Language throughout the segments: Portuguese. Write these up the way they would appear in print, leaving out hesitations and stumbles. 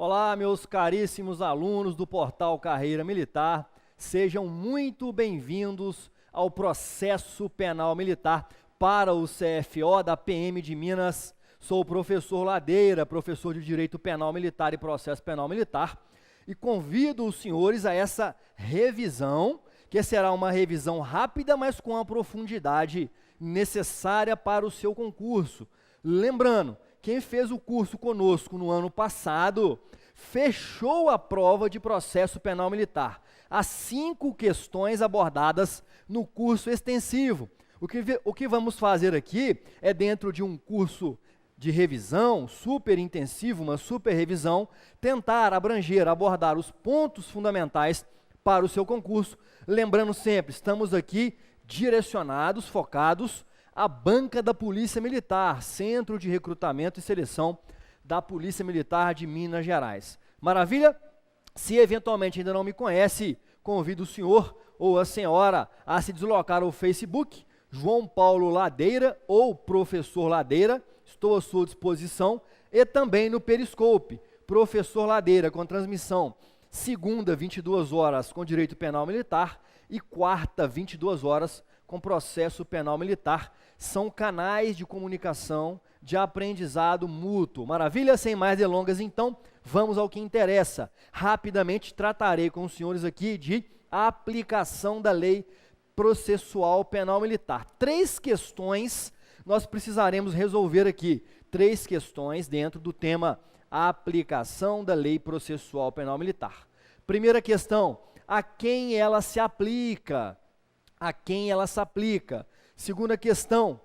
Olá, meus caríssimos alunos do Portal Carreira Militar, sejam muito bem-vindos ao processo penal militar para o CFO da PM de Minas. Sou o professor Ladeira, professor de Direito Penal Militar e Processo Penal Militar, e convido os senhores a essa revisão, que será uma revisão rápida, mas com a profundidade necessária para o seu concurso. Lembrando, quem fez o curso conosco no ano passado, fechou a prova de processo penal militar. As 5 questões abordadas no curso extensivo. O que vamos fazer aqui é, dentro de um curso de revisão, super intensivo, uma super revisão, tentar abordar os pontos fundamentais para o seu concurso. Lembrando sempre, estamos aqui direcionados, focados à banca da Polícia Militar, Centro de Recrutamento e Seleção da Polícia Militar de Minas Gerais. Maravilha? Se eventualmente ainda não me conhece, convido o senhor ou a senhora a se deslocar ao Facebook, João Paulo Ladeira ou Professor Ladeira, estou à sua disposição, e também no Periscope, Professor Ladeira, com transmissão segunda, 22 horas, com Direito Penal Militar, e quarta, 22 horas, com Processo Penal Militar. São canais de comunicação, de aprendizado mútuo. Maravilha? Sem mais delongas, então, vamos ao que interessa. Rapidamente tratarei com os senhores aqui de aplicação da Lei Processual Penal Militar. 3 questões nós precisaremos resolver aqui. 3 questões dentro do tema aplicação da Lei Processual Penal Militar. Primeira questão, a quem ela se aplica? A quem ela se aplica? Segunda questão,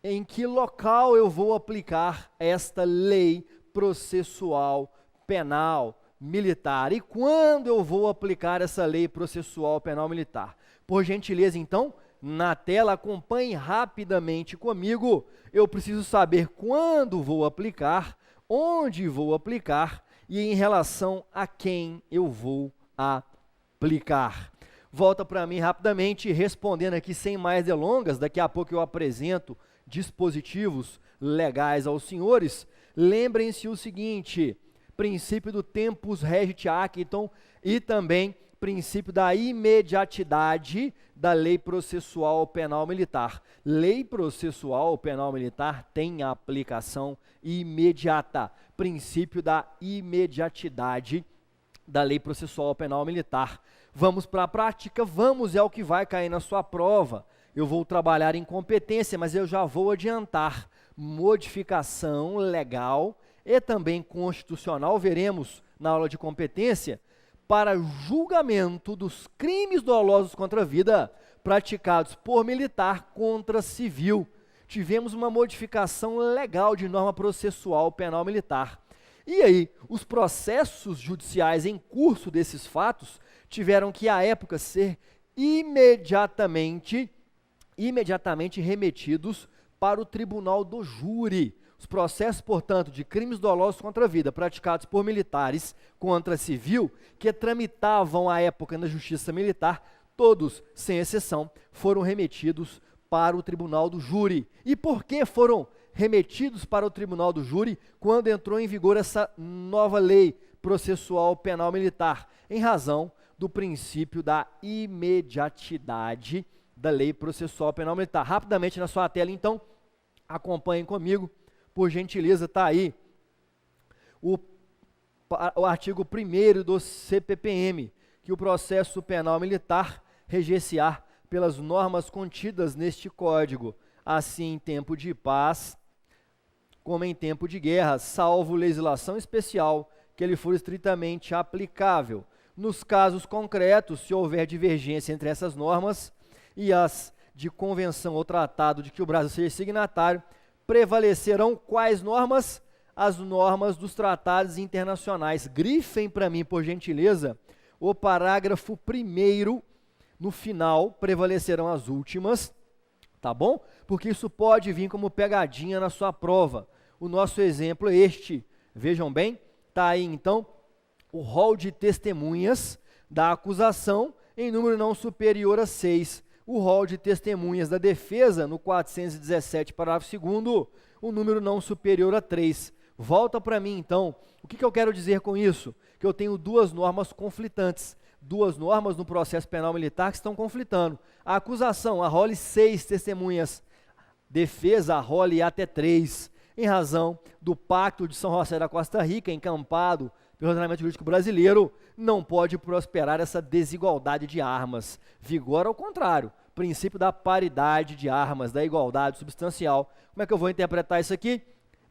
em que local eu vou aplicar esta Lei Processual Penal Militar? E quando eu vou aplicar essa Lei Processual Penal Militar? Por gentileza, então, na tela, acompanhe rapidamente comigo. Eu preciso saber quando vou aplicar, onde vou aplicar e em relação a quem eu vou aplicar. Volta para mim rapidamente, respondendo aqui sem mais delongas. Daqui a pouco eu apresento dispositivos legais aos senhores. Lembrem-se o seguinte: princípio do tempus regit actum e também princípio da imediatidade da Lei Processual Penal Militar. Lei Processual Penal Militar tem aplicação imediata. Princípio da imediatidade da Lei Processual Penal Militar. Vamos para a prática, é o que vai cair na sua prova. Eu vou trabalhar em competência, mas eu já vou adiantar. Modificação legal e também constitucional, veremos na aula de competência, para julgamento dos crimes dolosos contra a vida praticados por militar contra civil. Tivemos uma modificação legal de norma processual penal militar. E aí, os processos judiciais em curso desses fatos tiveram que, à época, ser imediatamente remetidos para o tribunal do júri. Os processos, portanto, de crimes dolosos contra a vida praticados por militares contra civil, que tramitavam à época na Justiça Militar, todos, sem exceção, foram remetidos para o tribunal do júri. E por que foram remetidos para o tribunal do júri quando entrou em vigor essa nova Lei Processual Penal Militar? Em razão do princípio da imediatidade da Lei Processual Penal Militar. Rapidamente na sua tela, então, acompanhem comigo, por gentileza, está aí o artigo 1º do CPPM, que o processo penal militar reger-se-á pelas normas contidas neste Código, assim em tempo de paz como em tempo de guerra, salvo legislação especial que lhe for estritamente aplicável. Nos casos concretos, se houver divergência entre essas normas e as de convenção ou tratado de que o Brasil seja signatário, prevalecerão quais normas? As normas dos tratados internacionais. Grifem para mim, por gentileza, o parágrafo 1º, no final, prevalecerão as últimas, tá bom? Porque isso pode vir como pegadinha na sua prova. O nosso exemplo é este, vejam bem, está aí então o rol de testemunhas da acusação em número não superior a 6. O rol de testemunhas da defesa, no 417, parágrafo 2º, o número não superior a 3. Volta para mim, então. O que eu quero dizer com isso? Que eu tenho duas normas conflitantes. Duas normas no processo penal militar que estão conflitando. A acusação arrole 6 testemunhas. Defesa arrole até 3. Em razão do Pacto de São José da Costa Rica, encampado pelo ordenamento jurídico brasileiro, não pode prosperar essa desigualdade de armas. Vigora ao contrário, princípio da paridade de armas, da igualdade substancial. Como é que eu vou interpretar isso aqui?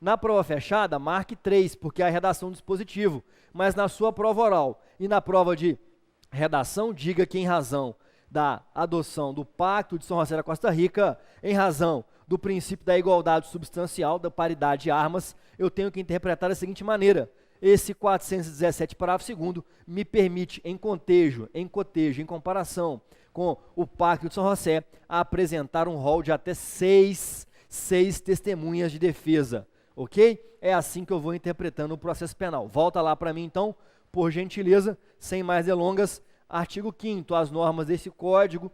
Na prova fechada, marque 3, porque é a redação do dispositivo, mas na sua prova oral e na prova de redação, diga que em razão da adoção do Pacto de São José da Costa Rica, em razão do princípio da igualdade substancial, da paridade de armas, eu tenho que interpretar da seguinte maneira: esse 417, parágrafo 2º, me permite, em cotejo, em comparação com o Pacto de São José, apresentar um rol de até 6 testemunhas de defesa, ok? É assim que eu vou interpretando o processo penal. Volta lá para mim, então, por gentileza, sem mais delongas. Artigo 5º, as normas desse código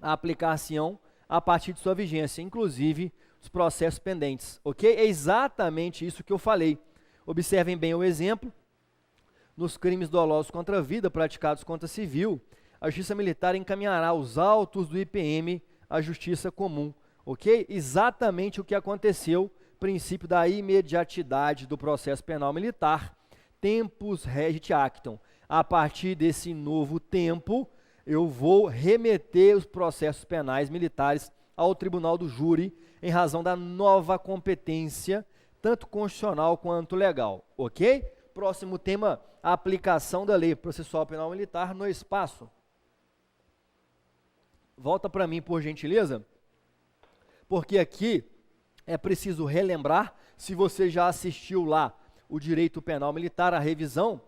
aplicar-se-ão a partir de sua vigência, inclusive os processos pendentes, ok? É exatamente isso que eu falei. Observem bem o exemplo. Nos crimes dolosos contra a vida praticados contra civil, a Justiça Militar encaminhará os autos do IPM à Justiça Comum, ok? Exatamente o que aconteceu, princípio da imediatidade do processo penal militar, tempus regit actum. A partir desse novo tempo, eu vou remeter os processos penais militares ao Tribunal do Júri, em razão da nova competência, tanto constitucional quanto legal, ok? Próximo tema, a aplicação da Lei Processual Penal Militar no espaço. Volta para mim, por gentileza, porque aqui é preciso relembrar, se você já assistiu lá o Direito Penal Militar, a revisão,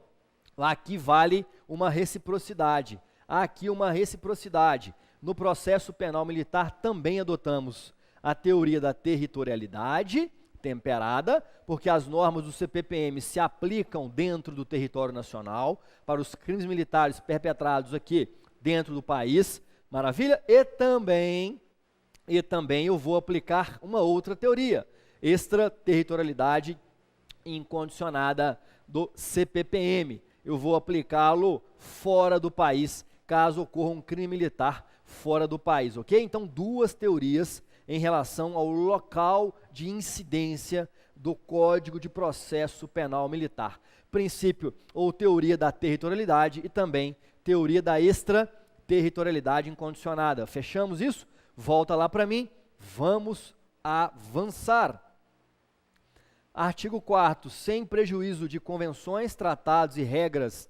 aqui vale uma reciprocidade. Aqui uma reciprocidade. No processo penal militar também adotamos a teoria da territorialidade temperada, porque as normas do CPPM se aplicam dentro do território nacional para os crimes militares perpetrados aqui dentro do país, maravilha? E também eu vou aplicar uma outra teoria, extraterritorialidade incondicionada do CPPM. Eu vou aplicá-lo fora do país, caso ocorra um crime militar fora do país, ok? Então, duas teorias em relação ao local de incidência do Código de Processo Penal Militar. Princípio ou teoria da territorialidade e também teoria da extraterritorialidade incondicionada. Fechamos isso? Volta lá para mim. Vamos avançar. Artigo 4º, sem prejuízo de convenções, tratados e regras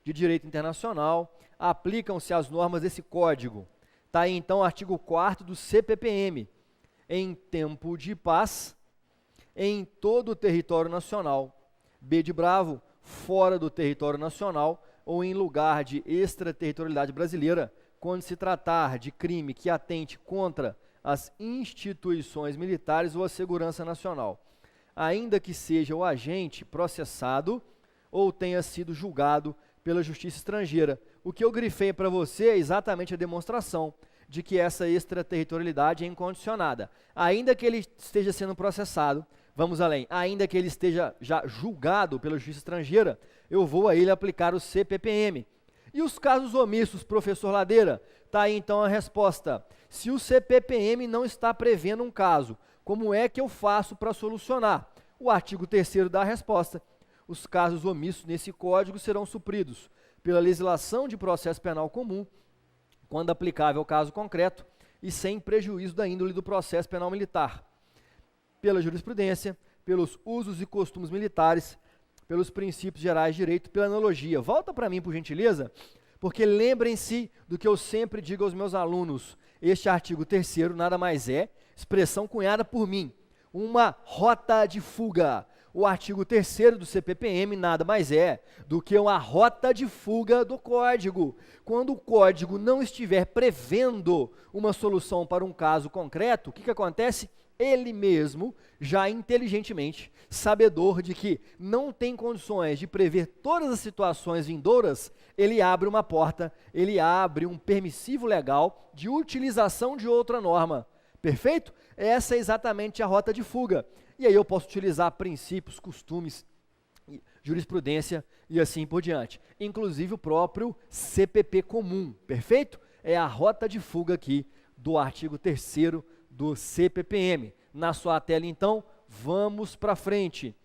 de direito internacional, aplicam-se as normas desse código. Está aí, então, o artigo 4º do CPPM. Em tempo de paz, em todo o território nacional. B de bravo, fora do território nacional ou em lugar de extraterritorialidade brasileira, quando se tratar de crime que atente contra as instituições militares ou a segurança nacional, ainda que seja o agente processado ou tenha sido julgado pela justiça estrangeira. O que eu grifei para você é exatamente a demonstração de que essa extraterritorialidade é incondicionada. Ainda que ele esteja sendo processado, vamos além, ainda que ele esteja já julgado pela justiça estrangeira, eu vou a ele aplicar o CPPM. E os casos omissos, professor Ladeira? Está aí então a resposta. Se o CPPM não está prevendo um caso, como é que eu faço para solucionar? O artigo 3º dá a resposta. Os casos omissos nesse código serão supridos pela legislação de processo penal comum, quando aplicável ao caso concreto e sem prejuízo da índole do processo penal militar, pela jurisprudência, pelos usos e costumes militares, pelos princípios gerais de direito, pela analogia. Volta para mim, por gentileza, porque lembrem-se do que eu sempre digo aos meus alunos. Este artigo 3º nada mais é, expressão cunhada por mim, uma rota de fuga. O artigo 3º do CPPM nada mais é do que uma rota de fuga do código. Quando o código não estiver prevendo uma solução para um caso concreto, o que acontece? Ele mesmo, já inteligentemente, sabedor de que não tem condições de prever todas as situações vindouras, ele abre uma porta, ele abre um permissivo legal de utilização de outra norma. Perfeito? Essa é exatamente a rota de fuga. e aí eu posso utilizar princípios, costumes, jurisprudência e assim por diante. Inclusive o próprio CPP comum, perfeito? É a rota de fuga aqui do artigo 3º do CPPM. Na sua tela, então, vamos para frente.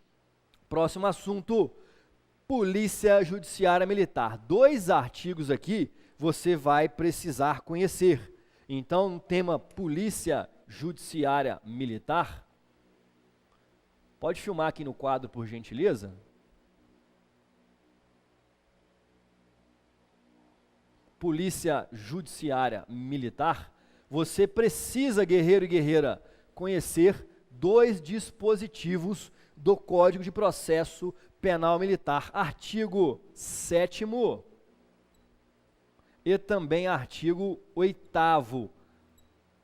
Próximo assunto, Polícia Judiciária Militar. 2 artigos aqui você vai precisar conhecer. Então, no tema Polícia Judiciária Militar, pode filmar aqui no quadro, por gentileza? Polícia Judiciária Militar, você precisa, guerreiro e guerreira, conhecer 2 dispositivos do Código de Processo Penal Militar, artigo 7º e também artigo 8º,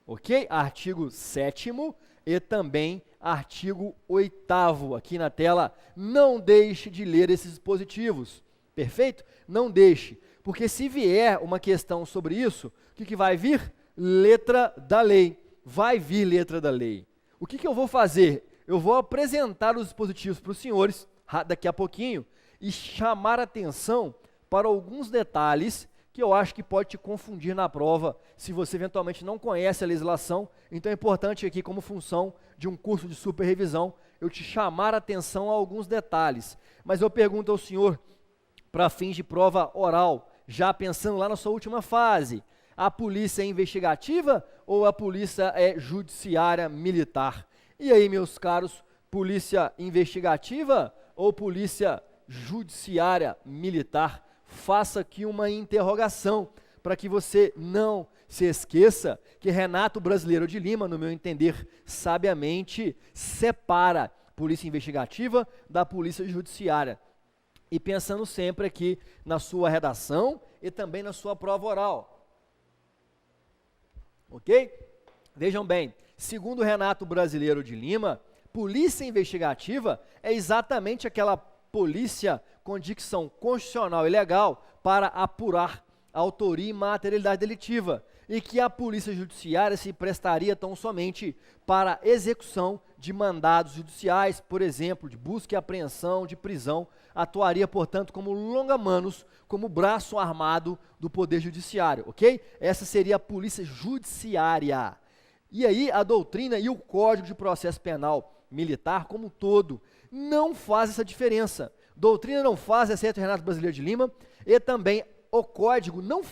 ok? Artigo 7º e também artigo 8º, aqui na tela. Não deixe de ler esses dispositivos, perfeito? Não deixe. Porque se vier uma questão sobre isso, o que vai vir? Letra da lei. Vai vir letra da lei. O que eu vou fazer? Eu vou apresentar os dispositivos para os senhores, daqui a pouquinho, e chamar atenção para alguns detalhes que eu acho que pode te confundir na prova, se você eventualmente não conhece a legislação. Então é importante aqui, como função de um curso de superrevisão, eu te chamar atenção a alguns detalhes. Mas eu pergunto ao senhor, para fins de prova oral, já pensando lá na sua última fase, a polícia é investigativa ou a polícia é judiciária militar? E aí, meus caros, polícia investigativa ou polícia judiciária militar? Faça aqui uma interrogação, para que você não se esqueça que Renato Brasileiro de Lima, no meu entender, sabiamente separa polícia investigativa da polícia judiciária. E pensando sempre aqui na sua redação e também na sua prova oral. Ok? Vejam bem, segundo Renato Brasileiro de Lima, polícia investigativa é exatamente aquela polícia com dicção constitucional e legal para apurar a autoria e materialidade delitiva, e que a polícia judiciária se prestaria tão somente para execução de mandados judiciais, por exemplo, de busca e apreensão, de prisão, atuaria, portanto, como longa-manos, como braço armado do Poder Judiciário, ok? Essa seria a polícia judiciária. E aí a doutrina e o Código de Processo Penal Militar como um todo não faz essa diferença. Doutrina não faz, exceto Renato Brasileiro de Lima, e também o Código não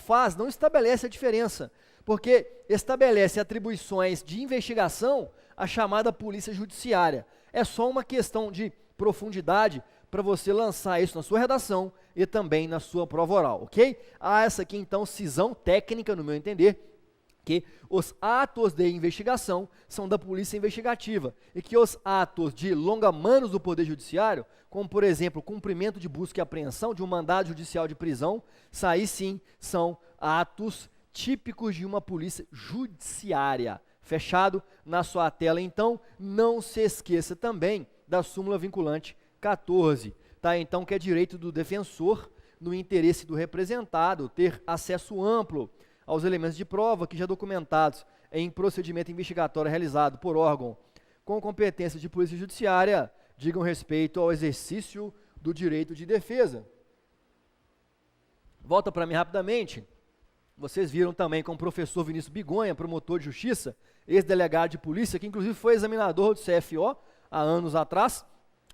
estabelece a diferença, porque estabelece atribuições de investigação à chamada polícia judiciária. É só uma questão de profundidade para você lançar isso na sua redação e também na sua prova oral, ok? Há essa aqui, então, cisão técnica, no meu entender, que os atos de investigação são da polícia investigativa e que os atos de longa-manos do Poder Judiciário, como, por exemplo, cumprimento de busca e apreensão de um mandado judicial de prisão, aí sim são atos típicos de uma polícia judiciária. Fechado? Na sua tela, então, não se esqueça também da súmula vinculante 14, tá? Então, que é direito do defensor, no interesse do representado, ter acesso amplo aos elementos de prova que já documentados em procedimento investigatório realizado por órgão com competência de polícia judiciária, digam respeito ao exercício do direito de defesa. Volta para mim rapidamente. Vocês viram também com o professor Vinícius Bigonha, promotor de justiça, ex-delegado de polícia, que inclusive foi examinador do CFO há anos atrás,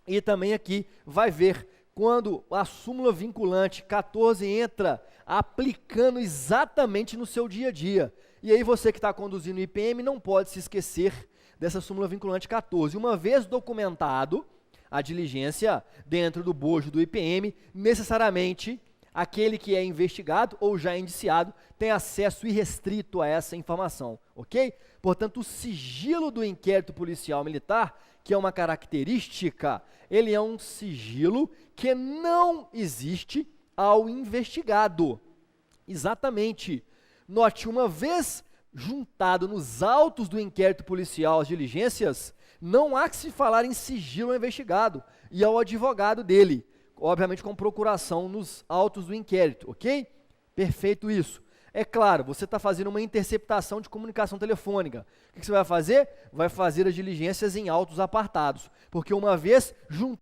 e também aqui vai ver quando a súmula vinculante 14 entra aplicando exatamente no seu dia a dia. E aí você que está conduzindo o IPM não pode se esquecer dessa súmula vinculante 14. Uma vez documentado a diligência dentro do bojo do IPM, necessariamente aquele que é investigado ou já indiciado tem acesso irrestrito a essa informação, ok? Portanto, o sigilo do inquérito policial militar, que é uma característica, ele é um sigilo que não existe ao investigado. Exatamente. Note, uma vez juntado nos autos do inquérito policial as diligências, não há que se falar em sigilo ao investigado e ao advogado dele, obviamente com procuração nos autos do inquérito, ok? Perfeito isso. É claro, você está fazendo uma interceptação de comunicação telefônica. O que você vai fazer? Vai fazer as diligências em autos apartados, porque uma vez juntado